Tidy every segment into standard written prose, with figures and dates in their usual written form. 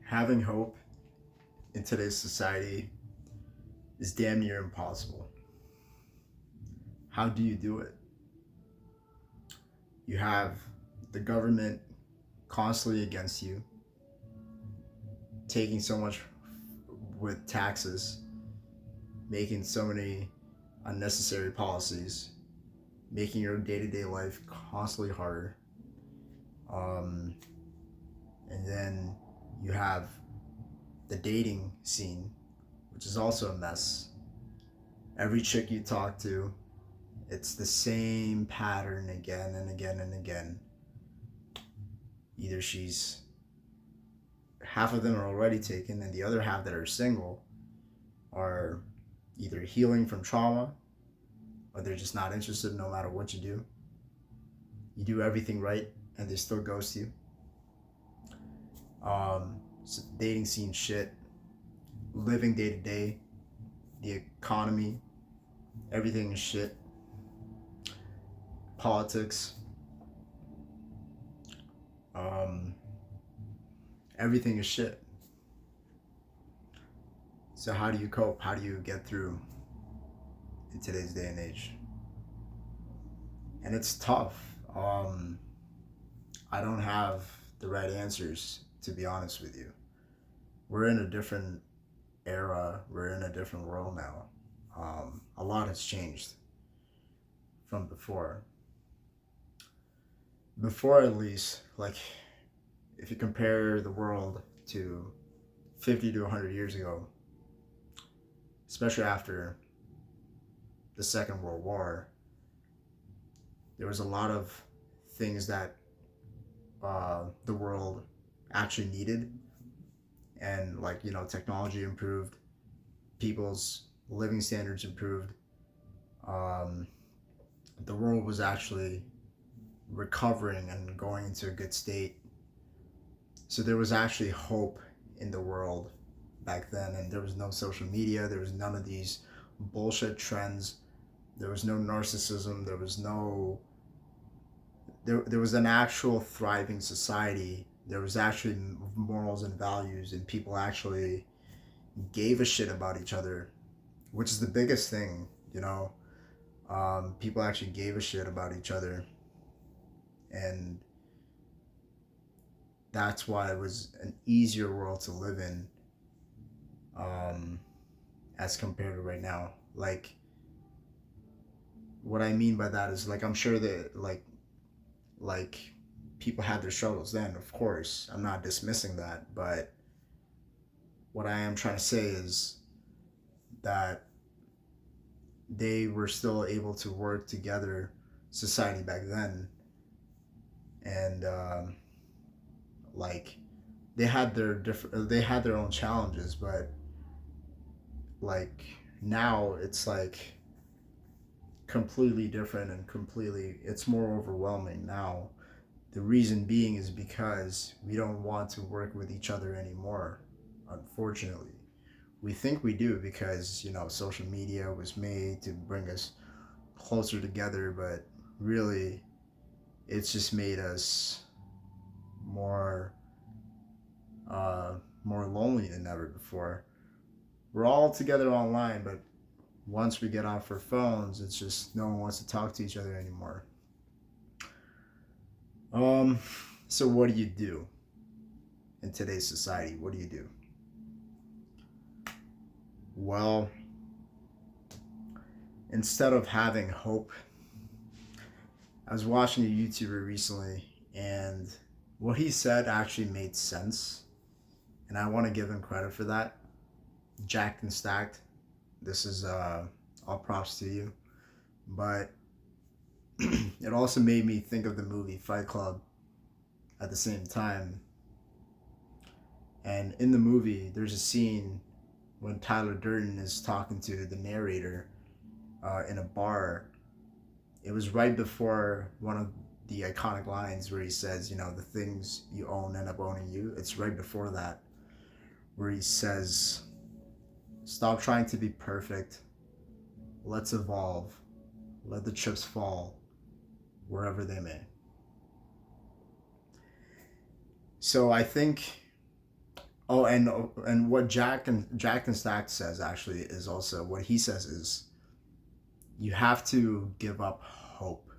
Having hope in today's society is damn near impossible. How do you do it? You have the government constantly against you, taking so much with taxes, making so many unnecessary policies, making your day to day life constantly harder. Um, and then you have the dating scene, which is also a mess. Every chick you talk to, it's the same pattern again and again and again. Either she's half of them are already taken, and the other half that are single are either healing from trauma or they're just not interested no matter what you do. You do everything right, and they still ghost you. So dating scene shit, living day to day, the economy, everything is shit. Politics, um, everything is shit. So how do you cope? How do you get through in today's day and age? And it's tough. I don't have the right answers, to be honest with you. We're in a different era. We're in a different world now. A lot has changed from before. Before, at least, like if you compare the world to 50 to 100 years ago, especially after the Second World War, there was a lot of things that the world actually needed, and technology improved, people's living standards improved. Um, the world was actually recovering and going into a good state. So there was actually hope in the world back then, and there was no social media, there was none of these bullshit trends, there was no narcissism, there was an actual thriving society. There was actually morals and values, and people actually gave a shit about each other, which is the biggest thing. People actually gave a shit about each other, and that's why it was an easier world to live in, um, as compared to right now. Like, what I mean by that is, like, I'm sure that like people had their struggles then, of course. I'm not dismissing that, but what I am trying to say is that they were still able to work together, society back then, and like they had their own challenges, but like now it's like completely different, and completely it's more overwhelming now. The reason being is because we don't want to work with each other anymore, unfortunately. We think we do because social media was made to bring us closer together, but really it's just made us more more lonely than ever before. We're all together online, but once we get off our phones, it's just no one wants to talk to each other anymore. um so what do you do in today's society? What do you do? Well, instead of having hope, I was watching a YouTuber recently, and what he said actually made sense, and I want to give him credit for that. Jacked and stacked. This is all props to you. But it also made me think of the movie Fight Club at the same time. And in the movie, there's a scene when Tyler Durden is talking to the narrator in a bar. It was right before one of the iconic lines where he says, the things you own end up owning you. It's right before that, where he says, stop trying to be perfect. Let's evolve. Let the chips fall wherever they may. So I think Oh, and what Jack and Stack says actually is also what he says is you have to give up hope,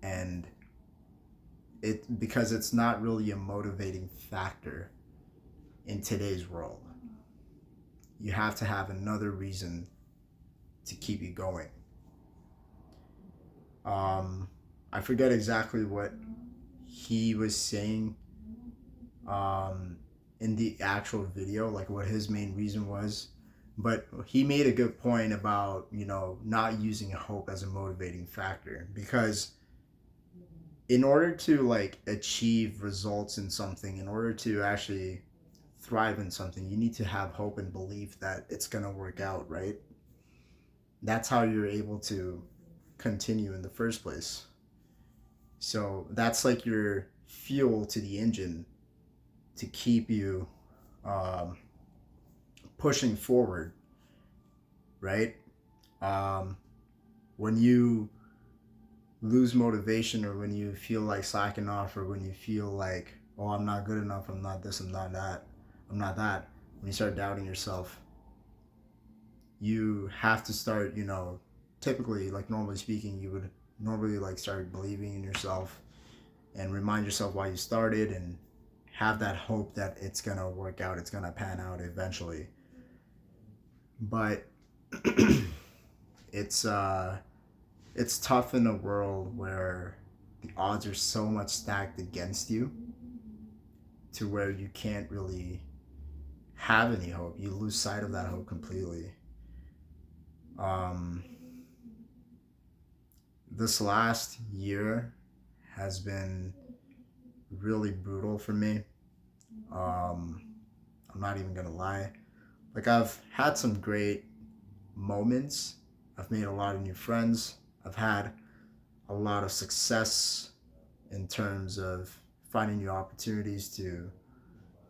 and it because it's not really a motivating factor in today's world. You have to have another reason to keep you going. Um, I forget exactly what he was saying um, in the actual video, like what his main reason was. But he made a good point about, not using hope as a motivating factor because in order to like achieve results in something, in order to actually thrive in something, you need to have hope and belief that it's going to work out, right? That's how you're able to continue in the first place. So that's like your fuel to the engine to keep you um, pushing forward, right? Um, when you lose motivation or when you feel like slacking off or when you feel like, oh, I'm not good enough, I'm not this, I'm not that, I'm not that, when you start doubting yourself, you have to start, typically, like normally speaking, you would normally like start believing in yourself and remind yourself why you started and have that hope that it's gonna work out, it's gonna pan out eventually. But it's it's tough in a world where the odds are so much stacked against you to where you can't really have any hope. You lose sight of that hope completely. Um, this last year has been really brutal for me. Um, I'm not even gonna lie. Like I've had some great moments. I've made a lot of new friends. I've had a lot of success in terms of finding new opportunities to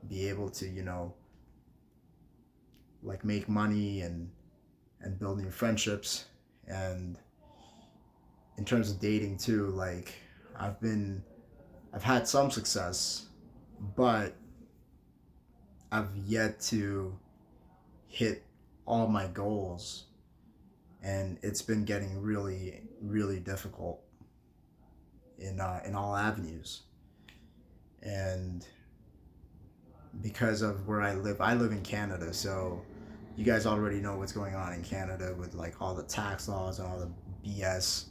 be able to, like make money and build new friendships. And in terms of dating too, like I've been I've had some success, but I've yet to hit all my goals, and it's been getting really really difficult in all avenues. And because of where I live in Canada, so you guys already know what's going on in Canada with like all the tax laws and all the BS,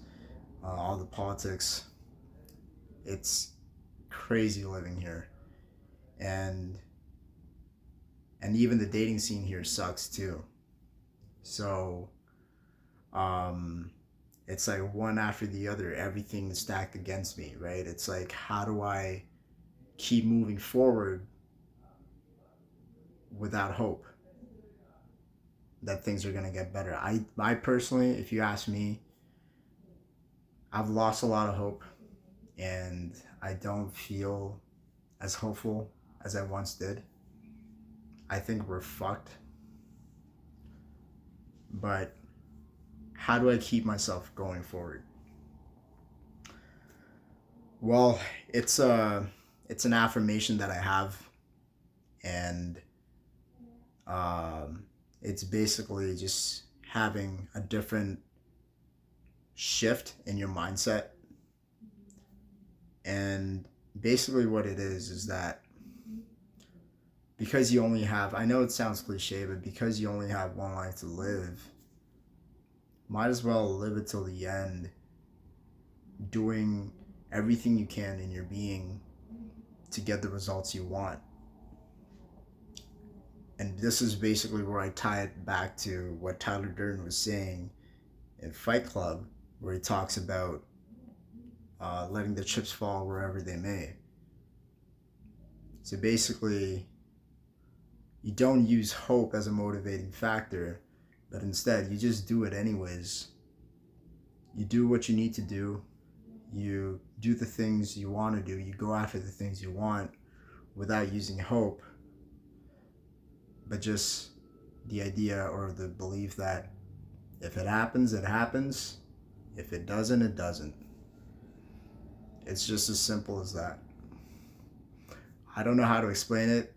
all the politics. It's crazy living here, and even the dating scene here sucks too. So um, it's like one after the other, everything is stacked against me, right? It's like how do I keep moving forward without hope that things are gonna get better? I personally, if you ask me, I've lost a lot of hope, and I don't feel as hopeful as I once did. I think we're fucked. But how do I keep myself going forward? Well, it's an affirmation that I have, and um, it's basically just having a different shift in your mindset. And basically, what it is that because you only have, I know it sounds cliche, but because you only have one life to live, might as well live it till the end, doing everything you can in your being to get the results you want. And this is basically where I tie it back to what Tyler Durden was saying in Fight Club, where he talks about letting the chips fall wherever they may. So basically, you don't use hope as a motivating factor, but instead you just do it anyways. You do what you need to do. You do the things you want to do. You go after the things you want without using hope, but just the idea or the belief that if it happens, it happens. If it doesn't, it doesn't. It's just as simple as that. I don't know how to explain it,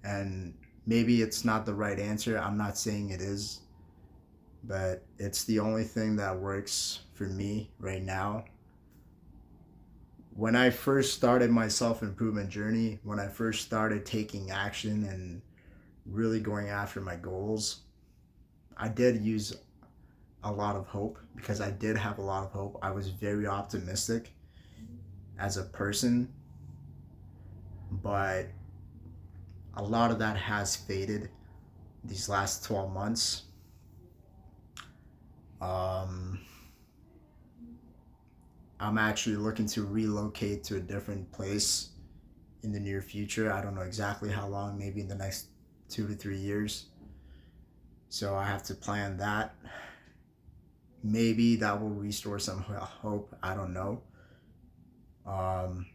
and maybe it's not the right answer. I'm not saying it is, but it's the only thing that works for me right now. When I first started my self-improvement journey, when I first started taking action and really going after my goals, I did use a lot of hope, because I did have a lot of hope. I was very optimistic as a person, but a lot of that has faded these last 12 months. Um, I'm actually looking to relocate to a different place in the near future. I don't know exactly how long, maybe in the next 2 to 3 years. So I have to plan that. Maybe that will restore some hope. I don't know. Um,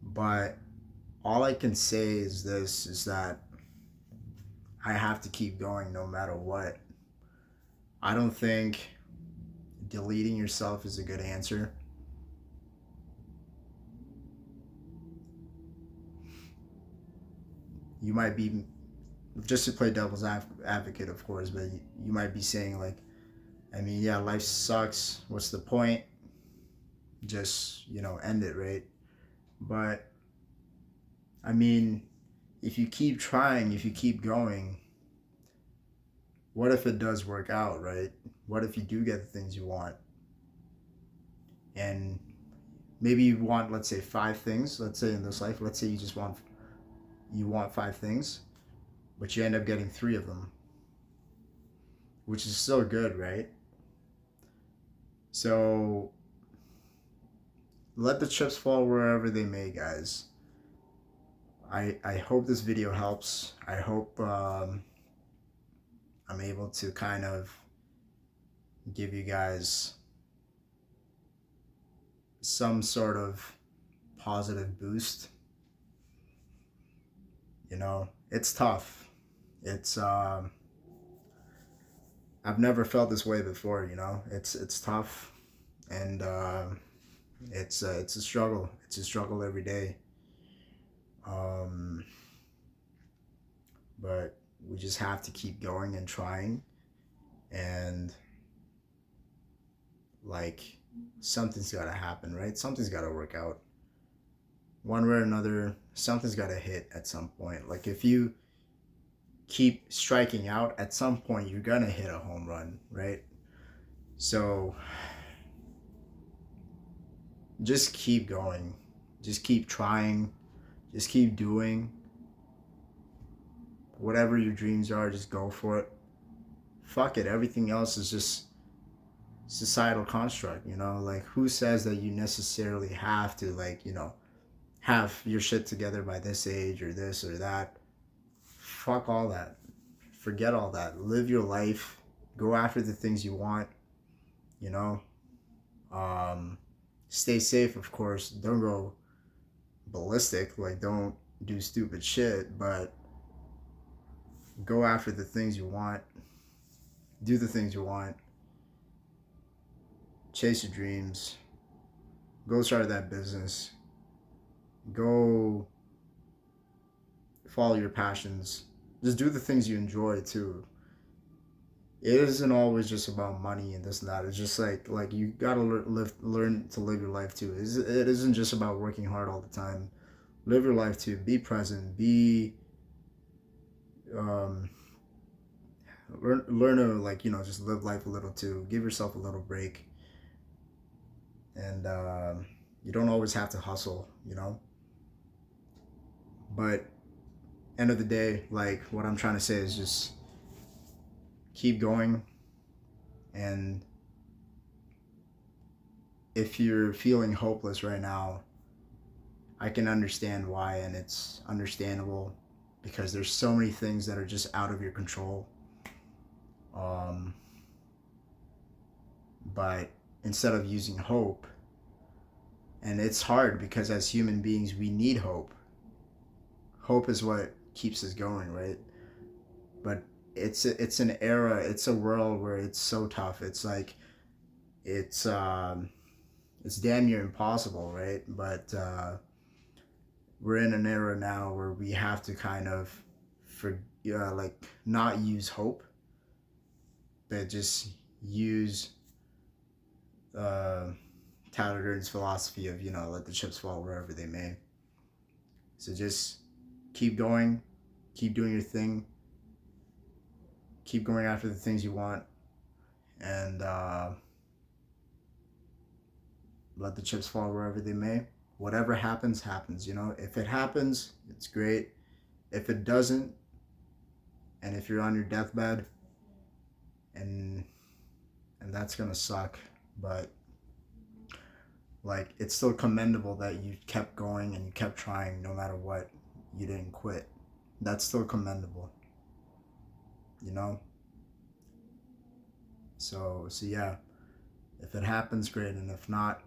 but all I can say is this, is that I have to keep going no matter what. I don't think deleting yourself is a good answer. You might be, just to play devil's advocate, of course, but you might be saying, like, I mean, yeah, life sucks. What's the point? Just, end it, right? But, I mean, if you keep trying, if you keep going, what if it does work out, right? What if you do get the things you want? And maybe you want, let's say, 5 things. Let's say in this life, let's say you want 5 things, but you end up getting 3 of them, which is still good, right? So let the chips fall wherever they may, guys. I hope this video helps. I hope I'm able to kind of give you guys some sort of positive boost. It's tough. It's I've never felt this way before. It's tough, and it's a struggle. It's a struggle every day. But we just have to keep going and trying, and like, something's got to happen, right? Something's got to work out one way or another. Something's got to hit at some point. Like, if you keep striking out, at some point you're gonna hit a home run, right? So just keep going, just keep trying, just keep doing whatever your dreams are. Just go for it. Fuck it, everything else is just societal construct. Like, who says that you necessarily have to, like, have your shit together by this age or this or that? Fuck all that. Forget all that. Live your life. Go after the things you want. Stay safe, of course. Don't go ballistic. Like, don't do stupid shit, but go after the things you want. Do the things you want. Chase your dreams. Go start that business. Go follow your passions. Just do the things you enjoy too. It isn't always just about money and this and that. It's just like you gotta learn to live your life too. It isn't just about working hard all the time. Live your life too. Be present. Learn to, like, just live life a little too. Give yourself a little break. And you don't always have to hustle. But end of the day, like, what I'm trying to say is just keep going. And if you're feeling hopeless right now, I can understand why, and it's understandable, because there's so many things that are just out of your control. But instead of using hope, and it's hard because as human beings we need hope. Hope is what keeps us going, right? But it's an era, it's a world where it's so tough. It's like it's damn near impossible, right? But we're in an era now where we have to kind of not use hope, but just use Tyler Durden's philosophy of, let the chips fall wherever they may. So just keep going, keep doing your thing, keep going after the things you want, and let the chips fall wherever they may. Whatever happens, happens. If it happens, it's great. If it doesn't, and if you're on your deathbed, and that's gonna suck, but it's still commendable that you kept going and you kept trying no matter what. You didn't quit. That's still commendable. So yeah, if it happens, great, and if not,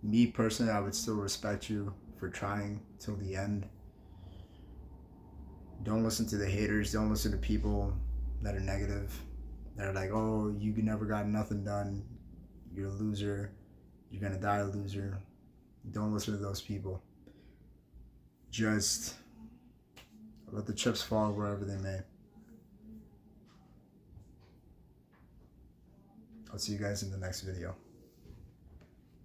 me personally, I would still respect you for trying till the end. Don't listen to the haters. Don't listen to people that are negative. They're like, oh, you never got nothing done. You're a loser. You're going to die a loser. Don't listen to those people. Just let the chips fall wherever they may. I'll see you guys in the next video.